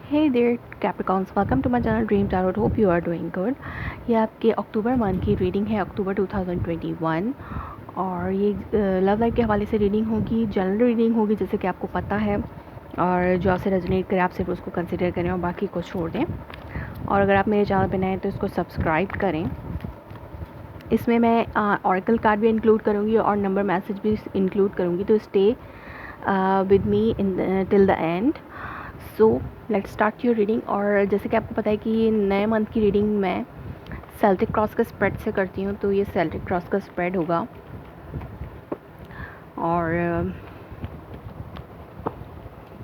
Hey there Capricorns, welcome to my channel Dream Tarot. Hope you are doing good. ये आपके अक्टूबर month की reading है, अक्टूबर 2021। और ये लव लाइफ के हवाले से रीडिंग होगी, जनरल रीडिंग होगी जैसे कि आपको पता है। और जो आपसे रेजोनेट करे आप सिर्फ उसको कंसिडर करें और बाकी को छोड़ दें। और अगर आप मेरे चैनल पर नए हैं तो इसको सब्सक्राइब करें। इसमें मैं ऑरेकल कार्ड भी इंक्लूड करूँगी और नंबर मैसेज भी इंक्लूड करूँगी, तो stay with me in till the end. So let's start your reading. और जैसे कि आपको पता है कि ये नए मंथ की रीडिंग मैं सेल्टिक क्रॉस का स्प्रेड से करती हूँ, तो ये सेल्टिक क्रॉस का स्प्रेड होगा। और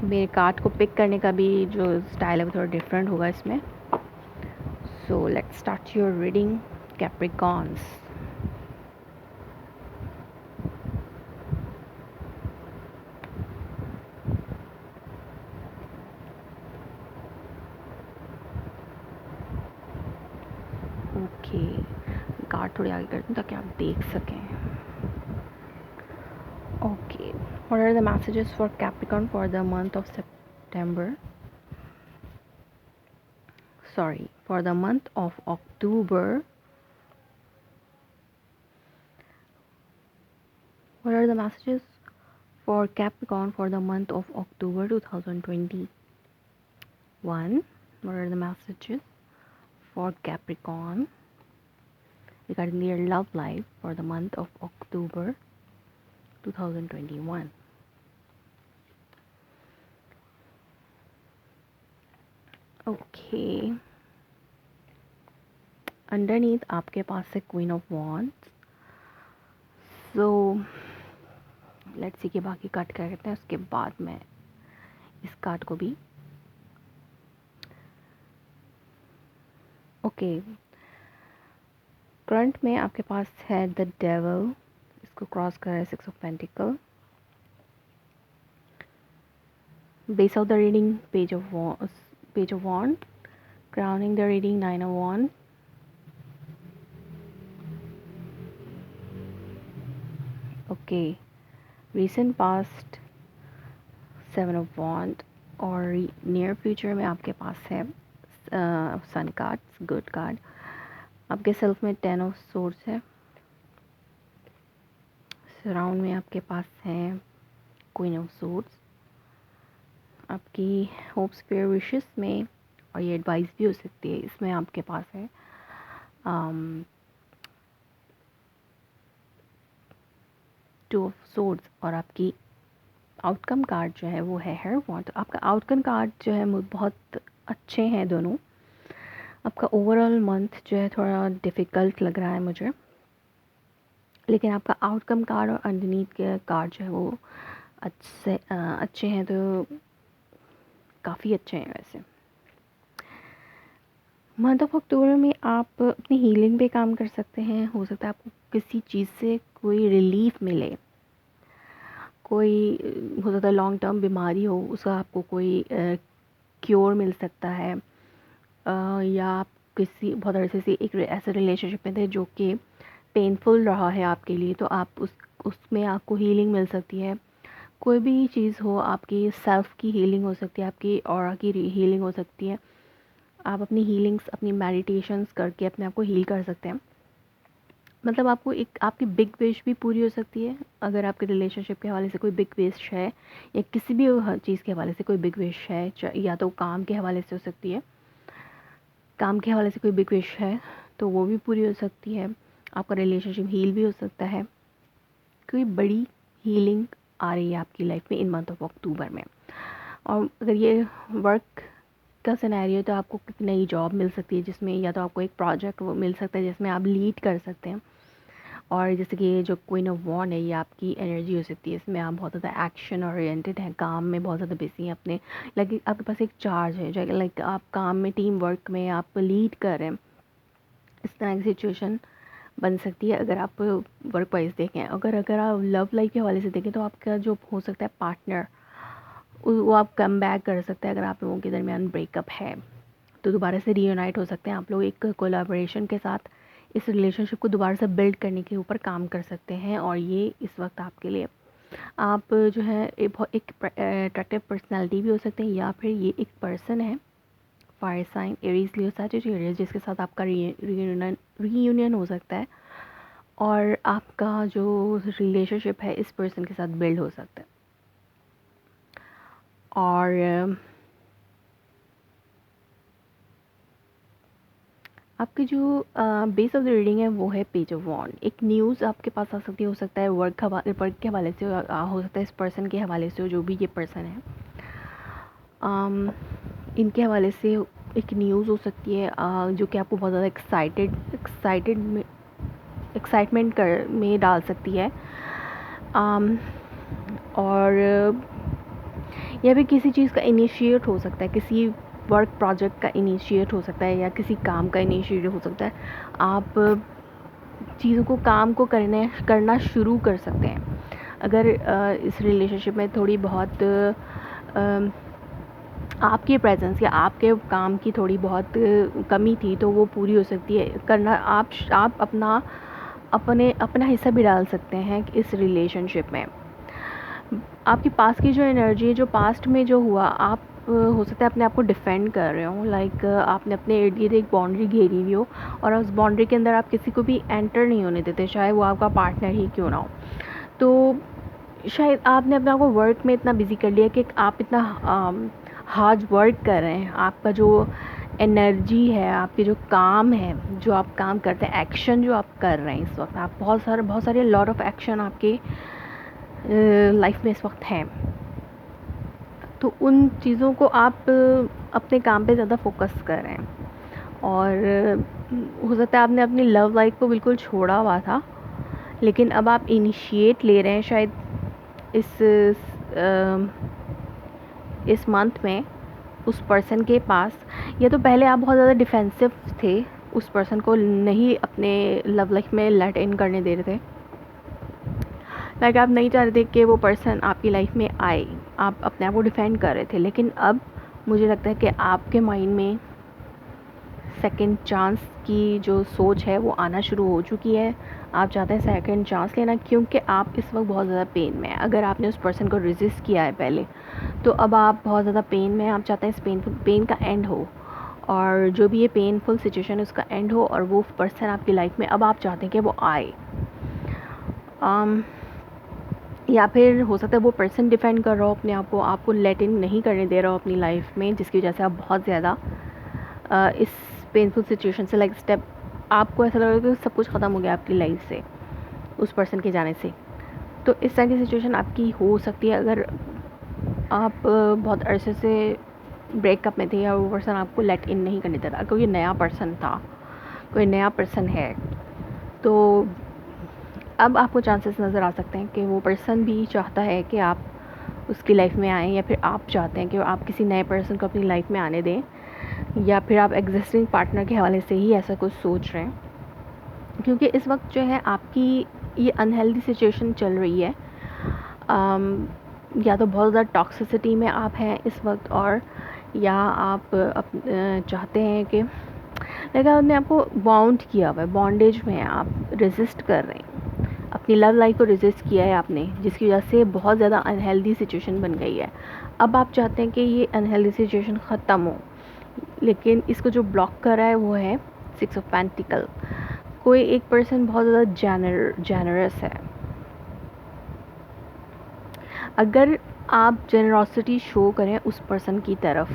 मेरे कार्ड को पिक करने का भी जो स्टाइल है वो थोड़ा डिफरेंट होगा इसमें। So let's start your reading Capricorns. Okay, card थोड़ी आगे करती हूँ ताकि आप देख सकें। Okay, what are the messages for Capricorn for the month of September? Sorry, for the month of October. What are the messages for Capricorn for the month of October 2021? What are the messages for Capricorn regarding their love life for the month of October 2021? Okay. Underneath आपके पास है Queen of Wands. So let's see कि बाकी card क्या कहते हैं, उसके बाद मैं इस कार्ड को भी ओके। करंट में आपके पास है द डेविल, इसको क्रॉस कर रहा है 6 of pentacle. Base of the reading page of wand, crowning the reading 9 of wand. Okay, recent past 7 of wand. और नियर फ्यूचर में आपके पास है सन कार्ड, गुड कार्ड। आपके सेल्फ में 10 ऑफ सोर्ड्स है। सराउंड में आपके पास है क्वीन ऑफ सोर्ड्स। आपकी होप्स फेयर विशेस में, और ये एडवाइस भी हो सकती है, इसमें आपके पास है टू ऑफ सोर्ड्स। और आपकी आउटकम कार्ड जो है वो है हेयरवॉन्ड। तो आपका आउटकम कार्ड जो है वो बहुत अच्छे हैं दोनों। आपका ओवरऑल मंथ जो है थोड़ा डिफ़िकल्ट लग रहा है मुझे, लेकिन आपका आउटकम कार्ड और अंडरनीथ के कार्ड जो है वो अच्छे हैं, तो काफ़ी अच्छे हैं वैसे। मंथ ऑफ अक्टूबर में आप अपनी हीलिंग पे काम कर सकते हैं। हो सकता है आपको किसी चीज़ से कोई रिलीफ मिले, कोई हो सकता है लॉन्ग टर्म बीमारी हो, उसका आपको कोई क्योर मिल सकता है। या आप किसी बहुत अरसे से एक ऐसे रिलेशनशिप में थे जो कि पेनफुल रहा है आपके लिए, तो आप उसमें आपको हीलिंग मिल सकती है। कोई भी चीज़ हो, आपकी सेल्फ़ की हीलिंग हो सकती है, आपकी ऑरा की हीलिंग हो सकती है। आप अपनी हीलिंग्स, अपनी मेडिटेशंस करके अपने आप को हील कर सकते हैं। मतलब आपको एक आपकी बिग विश भी पूरी हो सकती है। अगर आपके रिलेशनशिप के हवाले से कोई बिग विश है, या किसी भी चीज़ के हवाले से कोई बिग विश है, या तो काम के हवाले से हो सकती है, काम के हवाले से कोई बिग विश है तो वो भी पूरी हो सकती है। आपका रिलेशनशिप हील भी हो सकता है। कोई बड़ी हीलिंग आ रही है आपकी लाइफ में इन मंथ ऑफ अक्टूबर में। और अगर ये वर्क का सिनेरियो, तो आपको एक नई जॉब मिल सकती है जिसमें, या तो आपको एक प्रोजेक्ट वो मिल सकता है जिसमें आप लीड कर सकते हैं। और जैसे कि ये जो क्वीन ऑफ वॉन्ड है, ये आपकी एनर्जी हो सकती है। इसमें आप बहुत ज़्यादा एक्शन ओरिएंटेड हैं, काम में बहुत ज़्यादा बिजी हैं अपने, लाइक आपके पास एक चार्ज है जो लाइक आप काम में, टीम वर्क में आप लीड कर रहे हैं। इस तरह की सिचुएशन बन सकती है अगर आप वर्क वाइज देखें। अगर आप लव लाइफ के हवाले से देखें तो आपका जो हो सकता है पार्टनर, वो आप कम बैक कर सकते हैं। अगर आप लोगों के दरमियान ब्रेकअप है तो दोबारा से रीयूनाइट हो सकते हैं आप लोग, एक कोलैबोरेशन के साथ इस रिलेशनशिप को दोबारा से बिल्ड करने के ऊपर काम कर सकते हैं। और ये इस वक्त आपके लिए, आप जो है एक अट्रैक्टिव पर्सनालिटी भी हो सकते हैं, या फिर ये एक पर्सन है फायर साइन, एरीज, लियो, सैजिटेरियस, जिसके साथ आपका रीयूनियन हो सकता है और आपका जो रिलेशनशिप है इस पर्सन के साथ बिल्ड हो सकता है। और आपकी जो बेस ऑफ द रीडिंग है वो है पेज ऑफ वॉन्ड। एक न्यूज़ आपके पास आ सकती है, हो सकता है वर्क के हवाले से हो सकता है इस पर्सन के हवाले से, जो भी ये पर्सन है इनके हवाले से एक न्यूज़ हो सकती है जो कि आपको बहुत ज़्यादा एक्साइटमेंट में डाल सकती है। और यह भी किसी चीज़ का इनिशिएट हो सकता है, किसी वर्क प्रोजेक्ट का इनिशिएट हो सकता है या किसी काम का इनिशिएट हो सकता है। आप चीज़ों को काम को करना शुरू कर सकते हैं। अगर इस रिलेशनशिप में थोड़ी बहुत आपकी प्रेजेंस या आपके काम की थोड़ी बहुत कमी थी तो वो पूरी हो सकती है। करना आप अपना हिस्सा भी डाल सकते हैं इस रिलेशनशिप में। आपकी पास्ट की जो एनर्जी है, जो पास्ट में जो हुआ, आप हो सकता है अपने आप को डिफेंड कर रहे हो, लाइक आपने अपने इर्द गिर्द एक बाउंड्री घेरी हुई हो और उस बाउंड्री के अंदर आप किसी को भी एंटर नहीं होने देते, चाहे वो आपका पार्टनर ही क्यों ना हो। तो शायद आपने अपने आप को वर्क में इतना बिजी कर लिया कि आप इतना हार्ड वर्क कर रहे हैं। आपका जो एनर्जी है, आपके जो काम है, जो आप काम करते हैं, एक्शन जो आप कर रहे हैं इस वक्त, आप बहुत सारे लॉट ऑफ एक्शन आपके लाइफ में इस वक्त हैं। तो उन चीज़ों को आप अपने काम पे ज़्यादा फोकस कर रहे हैं और हो सकता है आपने अपनी लव लाइफ को बिल्कुल छोड़ा हुआ था, लेकिन अब आप इनिशिएट ले रहे हैं शायद इस मंथ में उस पर्सन के पास। या तो पहले आप बहुत ज़्यादा डिफेंसिव थे, उस पर्सन को नहीं अपने लव लाइफ में लेट इन करने दे रहे थे, लाइक आप नहीं चाह रहे थे कि वो पर्सन आपकी लाइफ में आए, आप अपने आप को डिफेंड कर रहे थे। लेकिन अब मुझे लगता है कि आपके माइंड में सेकंड चांस की जो सोच है वो आना शुरू हो चुकी है। आप चाहते हैं सेकंड चांस लेना, क्योंकि आप इस वक्त बहुत ज़्यादा पेन में हैं। अगर आपने उस पर्सन को रेजिस्ट किया है पहले, तो अब आप बहुत ज़्यादा पेन में हैं। आप चाहते हैं इस पेन का एंड हो, और जो भी ये पेनफुल सिचुएशन है उसका एंड हो, और वो पर्सन आपकी लाइफ में अब आप चाहते हैं कि वो आए। या फिर हो सकता है वो पर्सन डिफेंड कर रहा हो अपने आप को, आपको लेट इन नहीं करने दे रहा हो अपनी लाइफ में, जिसकी वजह से आप बहुत ज़्यादा इस पेनफुल सिचुएशन से लाइक स्टेप, आपको ऐसा लग रहा है कि सब कुछ ख़त्म हो गया आपकी लाइफ से उस पर्सन के जाने से। तो इस तरह की सिचुएशन आपकी हो सकती है अगर आप बहुत अरसे से ब्रेकअप में थे या वो पर्सन आपको लेट इन नहीं करने दे रहा, कोई नया पर्सन था, कोई नया पर्सन है। तो अब आपको चांसेस नज़र आ सकते हैं कि वो पर्सन भी चाहता है कि आप उसकी लाइफ में आएँ, या फिर आप चाहते हैं कि आप किसी नए पर्सन को अपनी लाइफ में आने दें, या फिर आप एग्जिस्टिंग पार्टनर के हवाले से ही ऐसा कुछ सोच रहे हैं। क्योंकि इस वक्त जो है आपकी ये अनहेल्दी सिचुएशन चल रही है। या तो बहुत ज़्यादा टॉक्सिसिटी में आप हैं इस वक्त, और या आप चाहते हैं कि लेकिन आपने आपको बाउंड किया हुआ है, बॉन्डेज में आप रेजिस्ट कर रहे हैं, अपनी लव लाइफ को रेजिस्ट किया है आपने, जिसकी वजह से बहुत ज़्यादा अनहेल्दी सिचुएशन बन गई है। अब आप चाहते हैं कि ये अनहेल्दी सिचुएशन ख़त्म हो, लेकिन इसको जो ब्लॉक कर रहा है वो है 6 ऑफ पेंटिकल। कोई एक पर्सन बहुत ज़्यादा जेनरस है। अगर आप जेनरॉसिटी शो करें उस पर्सन की तरफ,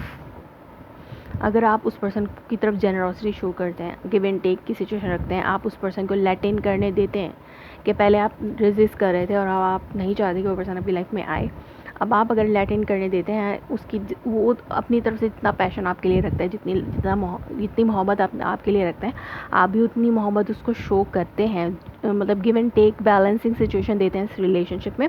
अगर आप उस पर्सन की तरफ जेनरॉसिटी शो करते हैं, गिव एंड टेक की सिचुएशन रखते हैं, आप उस पर्सन को लेट इन करने देते हैं कि पहले आप रेजिस्ट कर रहे थे और अब आप नहीं चाहते कि वो पर्सन आपकी लाइफ में आए, अब आप अगर लेट इन करने देते हैं, उसकी वो अपनी तरफ से जितना पैशन आपके लिए रखता है, जितनी मोहब्बत आपके लिए रखता है, आप भी उतनी मोहब्बत उसको शो करते हैं, मतलब give and take balancing situation देते हैं इस रिलेशनशिप में,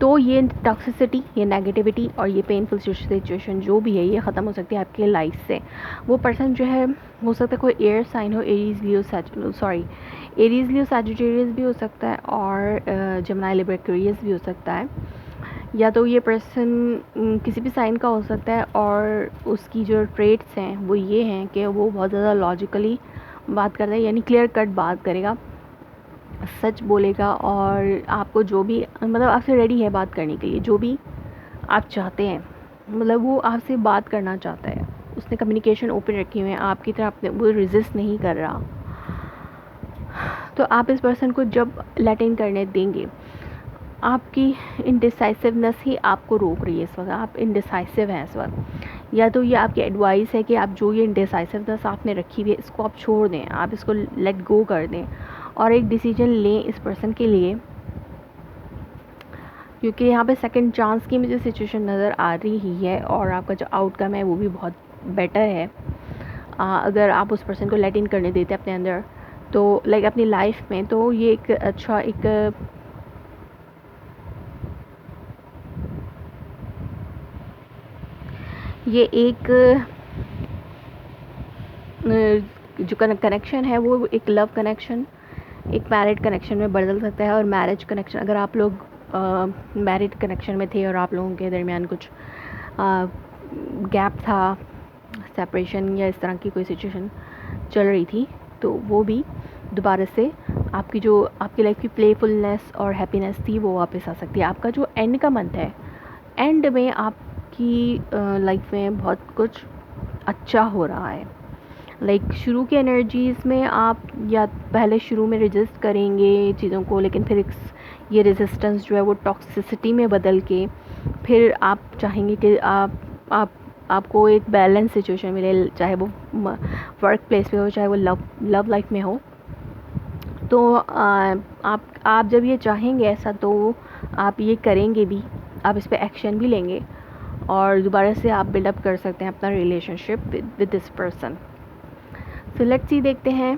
तो ये टॉक्सिसिटी, ये नेगेटिविटी और ये पेनफुल सिचुएशन जो भी है ये ख़त्म हो सकती है आपके लाइफ से। वो पर्सन जो है हो सकता है कोई एयर साइन हो, एरीज लियो सैजिटेरियस भी हो सकता है, और जेमिनी लिब्रा एक्वेरियस भी हो सकता है। या तो ये पर्सन किसी भी साइन का हो सकता है, और उसकी जो ट्रेट्स हैं वो ये हैं कि वो बहुत ज़्यादा लॉजिकली बात करता है, यानी क्लियर कट बात करेगा, सच बोलेगा, और आपको जो भी मतलब आपसे रेडी है बात करने के लिए, जो भी आप चाहते हैं, मतलब वो आपसे बात करना चाहता है, उसने कम्युनिकेशन ओपन रखी हुई है आपकी तरफ, अपने वो रेजिस्ट नहीं कर रहा, तो आप इस पर्सन को जब लेट इन करने देंगे, आपकी इनडिसाइसिवनेस ही आपको रोक रही है इस वक्त, आप इनडिसाइसिव हैं इस वक्त। या तो ये आपकी एडवाइस है कि आप जो ये इनडिसाइसिवनेस आपने रखी हुई है इसको आप छोड़ दें, आप इसको लेट गो कर दें और एक डिसीजन लें इस पर्सन के लिए, क्योंकि यहाँ पे सेकंड चांस की मुझे सिचुएशन नज़र आ रही है और आपका जो आउटकम है वो भी बहुत बेटर है। अगर आप उस पर्सन को लेट इन करने देते हैं अपने अंदर, तो लाइक अपनी लाइफ में, तो ये एक अच्छा एक जो कनेक्शन है वो एक लव कनेक्शन, एक मैरिड कनेक्शन में बदल सकता है। और मैरिज कनेक्शन, अगर आप लोग मैरिड कनेक्शन में थे और आप लोगों के दरमियान कुछ गैप था, सेपरेशन या इस तरह की कोई सिचुएशन चल रही थी, तो वो भी दोबारा से आपकी जो आपकी लाइफ की प्लेफुलनेस और हैप्पीनेस थी वो वापस आ सकती है। आपका जो एंड का मंथ है, एंड में आपकी लाइफ में बहुत कुछ अच्छा हो रहा है। लाइक शुरू की एनर्जीज़ में आप या पहले शुरू में रेजिस्ट करेंगे चीज़ों को, लेकिन फिर ये रेजिस्टेंस जो है वो टॉक्सिसिटी में बदल के फिर आप चाहेंगे कि आपको एक बैलेंस सिचुएशन मिले, चाहे वो वर्क प्लेस पे हो, चाहे वो लव लाइफ में हो। तो आप जब ये चाहेंगे ऐसा, तो आप ये करेंगे भी, आप इस पर एक्शन भी लेंगे और दोबारा से आप बिल्डअप कर सकते हैं अपना relationship with this person. So let's see, देखते हैं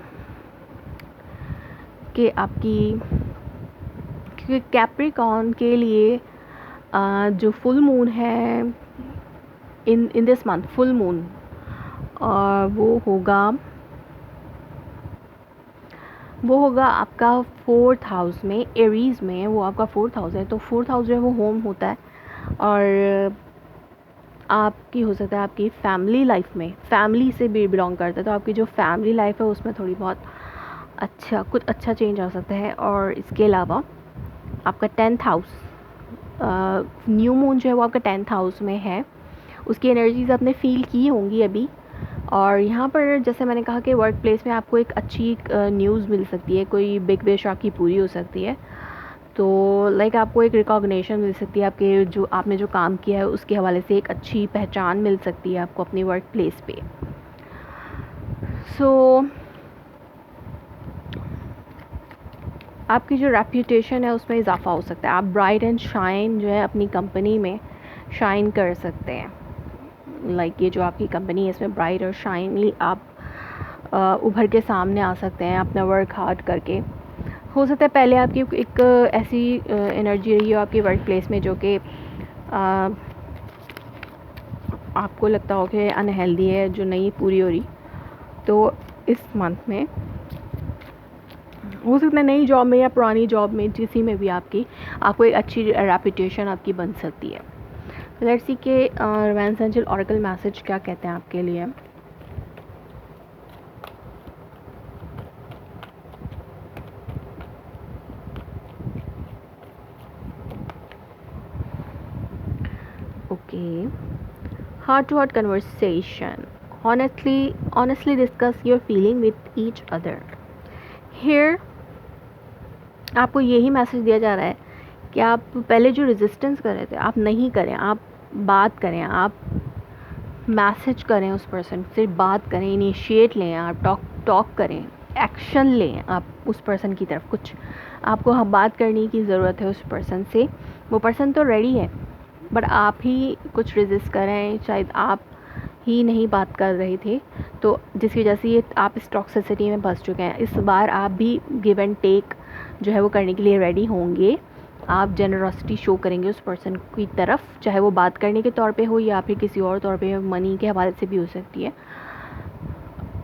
कि आपकी, क्योंकि कैप्रिकॉर्न के लिए जो फुल मून है in this month, full moon वो होगा आपका 4th हाउस में, एरीज़ में। वो आपका 4th हाउस है, तो 4th हाउस जो है वो होम होता है और आपकी हो सकता है आपकी फैमिली लाइफ में, फैमिली से भी बिलोंग करता है, तो आपकी जो फैमिली लाइफ है उसमें थोड़ी बहुत कुछ अच्छा चेंज आ सकता है। और इसके अलावा आपका 10th हाउस, न्यू मून जो है वो आपका 10th हाउस में है, उसकी एनर्जीज आपने फील की होंगी अभी। और यहाँ पर जैसे मैंने कहा कि वर्क प्लेस में आपको एक अच्छी न्यूज़ मिल सकती है, कोई बिग विश आपकी पूरी हो सकती है, तो लाइक आपको एक रिकॉग्निशन मिल सकती है, आपके जो आपने जो काम किया है उसके हवाले से एक अच्छी पहचान मिल सकती है आपको अपनी वर्क प्लेस पे। सो आपकी जो रेप्यूटेशन है उसमें इजाफा हो सकता है, आप ब्राइट एंड शाइन जो है अपनी कंपनी में शाइन कर सकते हैं। लाइक ये जो आपकी कंपनी है इसमें ब्राइट और शाइनली आप उभर के सामने आ सकते हैं अपना वर्क हार्ड करके। हो सकता है पहले आपकी एक ऐसी एनर्जी रही हो आपकी वर्क प्लेस में जो कि आपको लगता हो कि अनहेल्दी है, जो नहीं पूरी हो रही, तो इस मंथ में हो सकता है नई जॉब में या पुरानी जॉब में, जिसी में भी आपको एक अच्छी रेपुटेशन आपकी बन सकती है। लेट्स सी के रोमांस एंजल ऑरेकल मैसेज क्या कहते हैं आपके लिए। Okay, heart to heart conversation, honestly discuss your feeling with each other. Here आपको यही मैसेज दिया जा रहा है कि आप पहले जो रेजिस्टेंस कर रहे थे आप नहीं करें, आप बात करें, आप मैसेज करें, उस पर्सन से बात करें, इनिशिएट लें, आप टॉक करें, एक्शन लें आप उस पर्सन की तरफ। कुछ आपको बात करने की ज़रूरत है उस पर्सन से, वो पर्सन तो रेडी है बट आप ही कुछ रेजिस्ट कर रहे हैं, शायद आप ही नहीं बात कर रहे थे, तो जिसकी वजह से ये आप इस टॉक्सिसिटी में फंस चुके हैं। इस बार आप भी गिव एंड टेक जो है वो करने के लिए रेडी होंगे, आप जेनरॉसिटी शो करेंगे उस पर्सन की तरफ, चाहे वो बात करने के तौर पे हो या फिर किसी और तौर पे, मनी के हवाले से भी हो सकती है।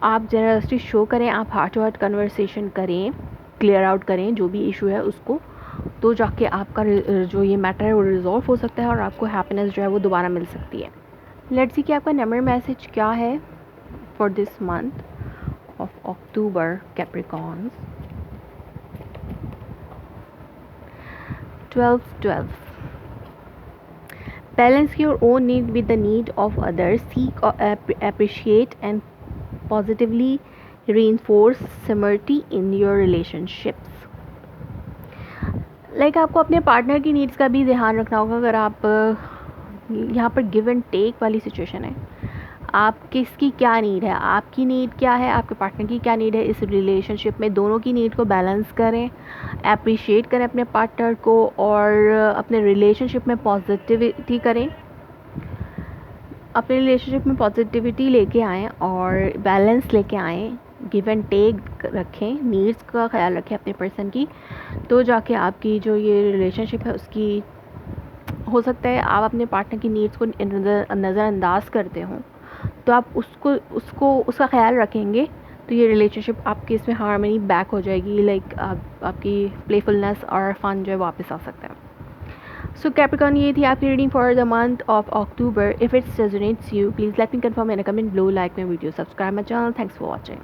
आप जेनरॉसिटी शो करें, आप हार्ट टू हार्ट कन्वर्सेशन करें, क्लियर आउट करें जो भी इशू है उसको, तो जाके आपका जो ये मैटर है वो रिजॉल्व हो सकता है और आपको हैप्पीनेस जो है वो दोबारा मिल सकती है। लेट्स सी कि आपका नंबर मैसेज क्या है for this month of October Capricorns. 12 12 Balance your own need with the need of others. Seek or appreciate and positively reinforce similarity in your relationships. आपको अपने पार्टनर की नीड्स का भी ध्यान रखना होगा. अगर आप यहाँ पर गिव एंड टेक वाली सिचुएशन है, आप किसकी क्या नीड है, आपकी नीड क्या है, आपके पार्टनर की क्या नीड है. इस रिलेशनशिप में दोनों की नीड को बैलेंस करें, अप्रिशिएट करें अपने पार्टनर को, और अपने रिलेशनशिप में पॉजिटिविटी करें. अपने रिलेशनशिप में पॉजिटिविटी लेके आएँ और बैलेंस लेके आएँ. गिव एंड टेक रखें, नीड्स का ख्याल रखें अपने पर्सन की. तो जाके आपकी जो ये रिलेशनशिप है उसकी, हो सकता है आप अपने पार्टनर की नीड्स को नज़रअंदाज करते हो, तो आप उसका ख्याल रखेंगे तो ये रिलेशनशिप आपकी इसमें हार्मनी बैक हो जाएगी. आपकी प्लेफुलनेस और फन जो है वापस आ सकता है. सो कैप्रिकॉर्न, ये थी आपकी reading for the month of October. If it's resonates you, please let me confirm in a comment below, like my video, subscribe my channel. Thanks for watching.